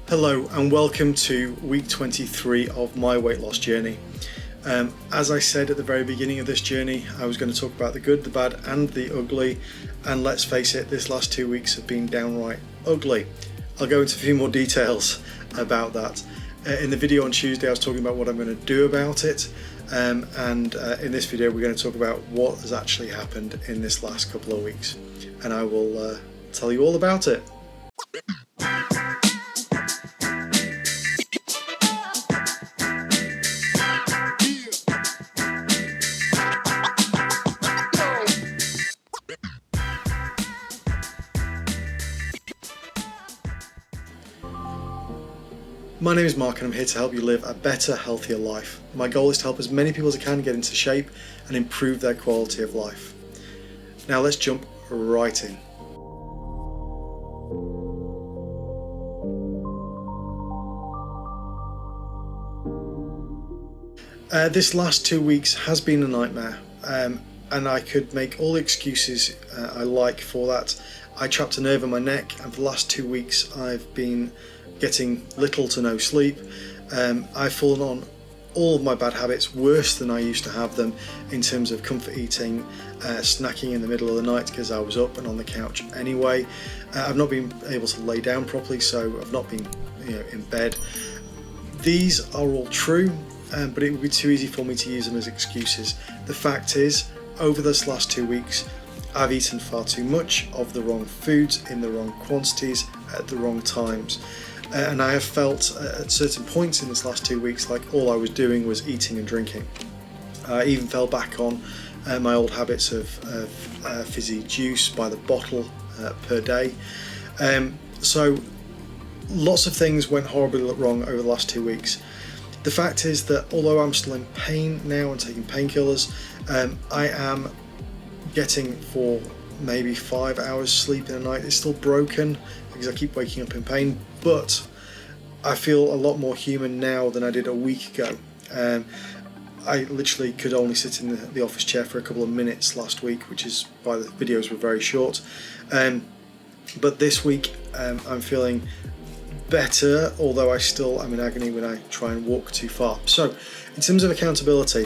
Hello and welcome to week 23 of my weight loss journey. As I said at the very beginning of this journey, I was going to talk about the good, the bad and the ugly, and let's face it, this last 2 weeks have been downright ugly. I'll go into a few more details about that. In the video on Tuesday I was talking about what I'm going to do about it, and in this video we're going to talk about what has actually happened in this last couple of weeks, and I will tell you all about it. My name is Mark and I'm here to help you live a better, healthier life. My goal is to help as many people as I can get into shape and improve their quality of life. Now let's jump right in. This last 2 weeks has been a nightmare, and I could make all the excuses I like for that. I trapped a nerve in my neck, and for the last 2 weeks I've been getting little to no sleep. I've fallen on all of my bad habits, worse than I used to have them, in terms of comfort eating, snacking in the middle of the night because I was up and on the couch anyway. I've not been able to lay down properly, so I've not been in bed. These are all true, but it would be too easy for me to use them as excuses. The fact is, over this last 2 weeks I've eaten far too much of the wrong foods in the wrong quantities at the wrong times. And I have felt at certain points in this last 2 weeks like all I was doing was eating and drinking. I even fell back on my old habits of fizzy juice by the bottle per day. So lots of things went horribly wrong over the last 2 weeks. The fact is that although I'm still in pain now and taking painkillers, I am getting for maybe 5 hours sleep in a night. It's still broken because I keep waking up in pain, but I feel a lot more human now than I did a week ago. I literally could only sit in the office chair for a couple of minutes last week, which is why the videos were very short. But this week I'm feeling better, although I still am in agony when I try and walk too far. So in terms of accountability,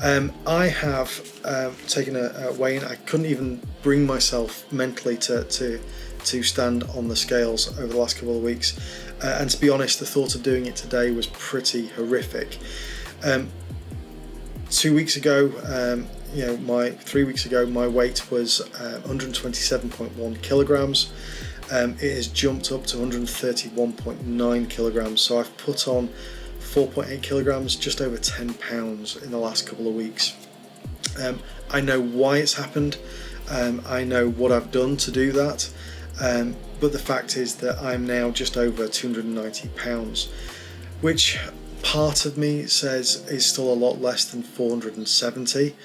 I have taken a weigh-in. I couldn't even bring myself mentally to stand on the scales over the last couple of weeks, and to be honest, the thought of doing it today was pretty horrific. 2 weeks ago, 3 weeks ago, my weight was 127.1 kilograms. It has jumped up to 131.9 kilograms, so I've put on 4.8 kilograms, just over 10 pounds in the last couple of weeks. I know why it's happened. I know what I've done to do that. But the fact is that I'm now just over 290 pounds, which part of me says is still a lot less than 470.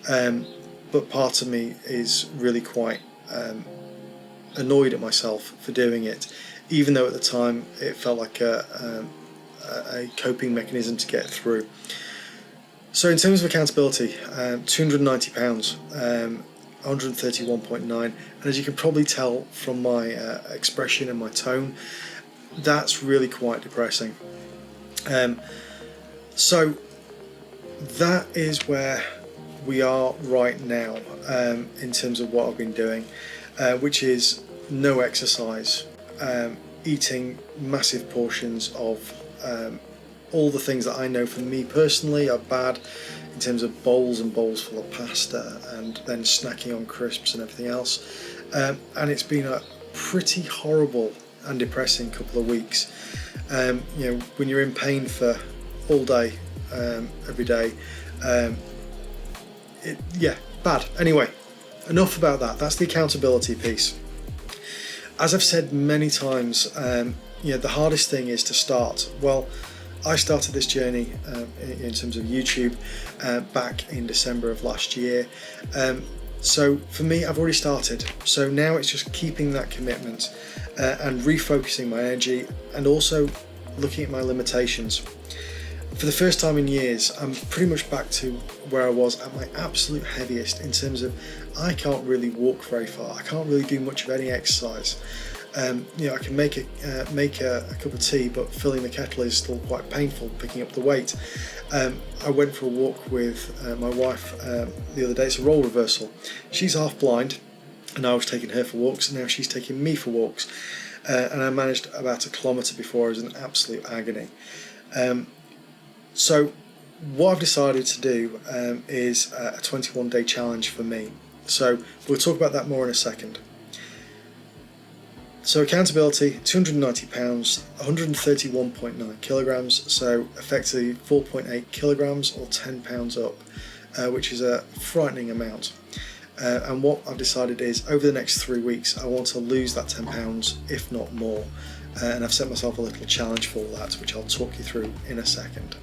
But part of me is really quite annoyed at myself for doing it, even though at the time it felt like a coping mechanism to get through. So in terms of accountability, 290 pounds, 131.9, and as you can probably tell from my expression and my tone, that's really quite depressing. So that is where we are right now, in terms of what I've been doing, which is no exercise, eating massive portions of all the things that I know for me personally are bad, in terms of bowls and bowls full of pasta, and then snacking on crisps and everything else. And it's been a pretty horrible and depressing couple of weeks. When you're in pain for all day, every day, bad. Anyway, enough about that. That's the accountability piece. As I've said many times, the hardest thing is to start. Well, I started this journey in terms of YouTube back in December of last year. So for me, I've already started. So now it's just keeping that commitment and refocusing my energy, and also looking at my limitations. For the first time in years, I'm pretty much back to where I was at my absolute heaviest, in terms of I can't really walk very far. I can't really do much of any exercise. I can make a cup of tea, but filling the kettle is still quite painful, picking up the weight. I went for a walk with my wife the other day. It's a role reversal. She's half blind, and I was taking her for walks, and now she's taking me for walks. And I managed about 1 kilometre before I was in absolute agony. So what I've decided to do is a 21-day challenge for me. So we'll talk about that more in a second. So accountability, 290 pounds, 131.9 kilograms, so effectively 4.8 kilograms or 10 pounds up, which is a frightening amount. And what I've decided is over the next 3 weeks I want to lose that 10 pounds, if not more. And I've set myself a little challenge for that, which I'll talk you through in a second.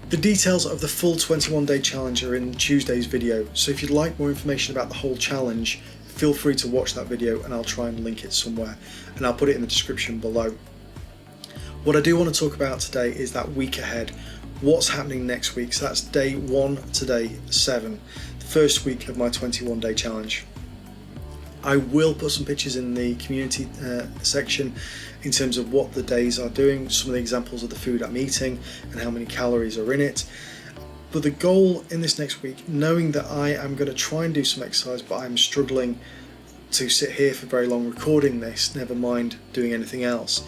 The details of the full 21-day challenge are in Tuesday's video, so if you'd like more information about the whole challenge, feel free to watch that video and I'll try and link it somewhere, and I'll put it in the description below. What I do want to talk about today is that week ahead, what's happening next week. So that's day 1 to day 7, the first week of my 21-day challenge. I will put some pictures in the community section in terms of what the days are doing, some of the examples of the food I'm eating and how many calories are in it. But the goal in this next week, knowing that I am going to try and do some exercise, but I'm struggling to sit here for very long recording this, never mind doing anything else,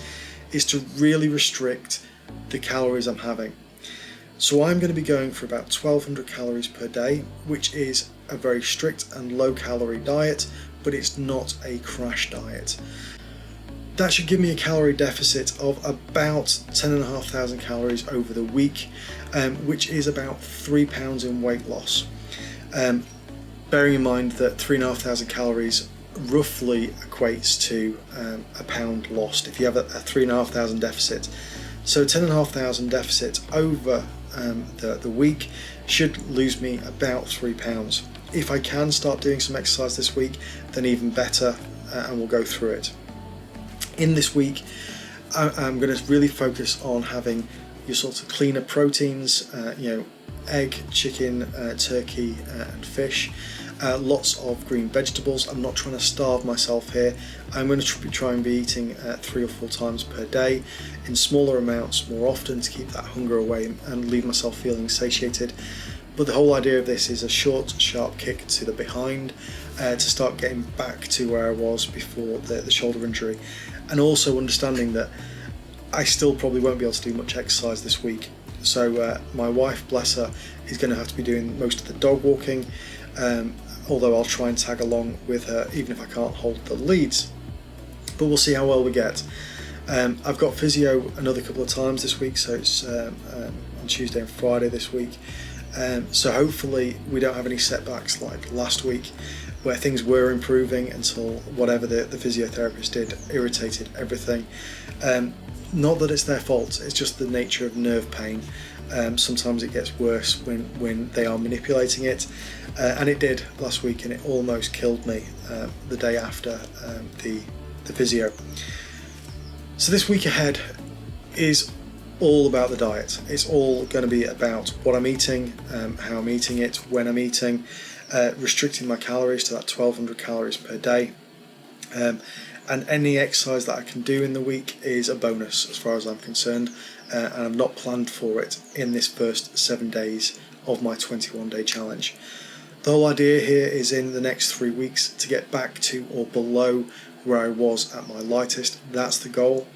is to really restrict the calories I'm having. So I'm going to be going for about 1200 calories per day, which is a very strict and low calorie diet, but it's not a crash diet. That should give me a calorie deficit of about 10,500 calories over the week, which is about 3 pounds in weight loss. Bearing in mind that 3,500 calories roughly equates to a pound lost if you have a 3,500 deficit. So 10,500 deficit over the week should lose me about 3 pounds. If I can start doing some exercise this week, then even better, and we'll go through it. In this week, I'm going to really focus on having your sorts of cleaner proteins, egg, chicken, turkey, and fish. Lots of green vegetables. I'm not trying to starve myself here. I'm going to try and be eating 3 or 4 times per day in smaller amounts more often to keep that hunger away and leave myself feeling satiated. But the whole idea of this is a short, sharp kick to the behind to start getting back to where I was before the shoulder injury, and also understanding that I still probably won't be able to do much exercise this week. So my wife, bless her, is going to have to be doing most of the dog walking, although I'll try and tag along with her even if I can't hold the leads. But we'll see how well we get. I've got physio another couple of times this week, so it's on Tuesday and Friday this week. So hopefully we don't have any setbacks like last week where things were improving until whatever the physiotherapist did irritated everything. Not that it's their fault, it's just the nature of nerve pain. Sometimes it gets worse when they are manipulating it, and it did last week, and it almost killed me the day after the physio. So this week ahead is all about the diet. It's all going to be about what I'm eating, how I'm eating it, when I'm eating, restricting my calories to that 1200 calories per day, and any exercise that I can do in the week is a bonus as far as I'm concerned, and I've not planned for it in this first 7 days of my 21-day challenge. The whole idea here is in the next 3 weeks to get back to or below where I was at my lightest. That's the goal.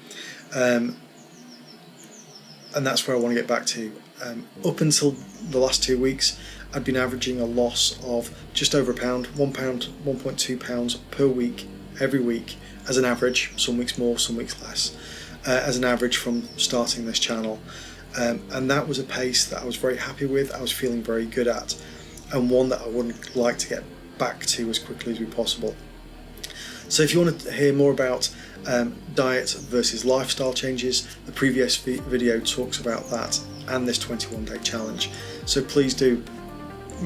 And that's where I want to get back to. Up until the last 2 weeks, I'd been averaging a loss of just over a pound, 1 pound, 1.2 pounds per week, every week, as an average, some weeks more, some weeks less, as an average from starting this channel. And that was a pace that I was very happy with, I was feeling very good at, and one that I would like to get back to as quickly as we possible. So if you want to hear more about diet versus lifestyle changes, the previous video talks about that and this 21-day challenge. So please do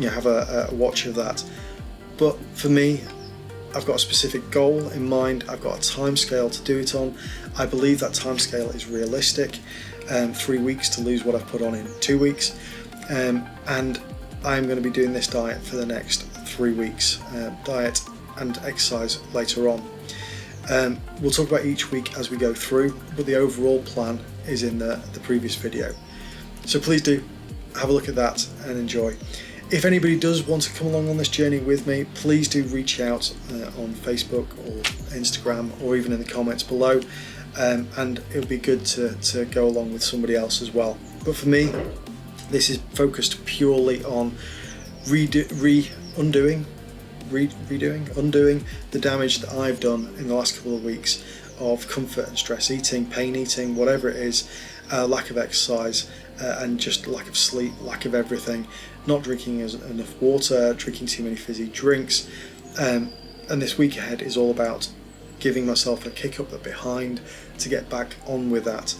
have a watch of that. But for me, I've got a specific goal in mind. I've got a time scale to do it on. I believe that time scale is realistic. 3 weeks to lose what I've put on in 2 weeks. And I'm going to be doing this diet for the next 3 weeks. Diet and exercise later on. We'll talk about each week as we go through, but the overall plan is in the previous video. So please do have a look at that and enjoy. If anybody does want to come along on this journey with me, please do reach out on Facebook or Instagram or even in the comments below, and it would be good to go along with somebody else as well. But for me, this is focused purely on undoing the damage that I've done in the last couple of weeks of comfort and stress eating, pain eating, whatever it is, lack of exercise, and just lack of sleep, lack of everything, not drinking enough water, drinking too many fizzy drinks, and this week ahead is all about giving myself a kick up the behind to get back on with that,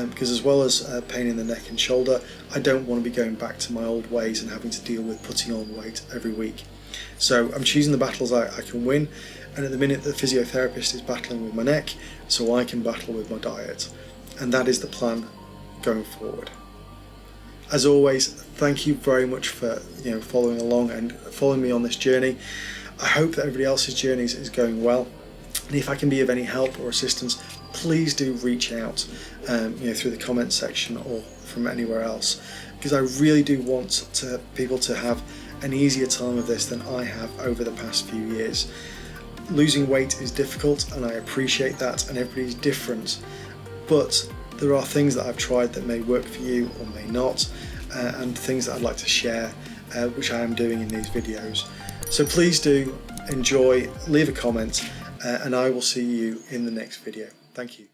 because as well as pain in the neck and shoulder, I don't want to be going back to my old ways and having to deal with putting on weight every week. So I'm choosing the battles I can win, and at the minute the physiotherapist is battling with my neck, so I can battle with my diet, and that is the plan going forward. As always, thank you very much for following along and following me on this journey. I hope that everybody else's journeys is going well, and if I can be of any help or assistance, please do reach out through the comment section or from anywhere else, because I really do want people to have an easier time of this than I have over the past few years. Losing weight is difficult, and I appreciate that, and everybody's different, but there are things that I've tried that may work for you or may not, and things that I'd like to share, which I am doing in these videos. So please do enjoy, leave a comment, and I will see you in the next video. Thank you.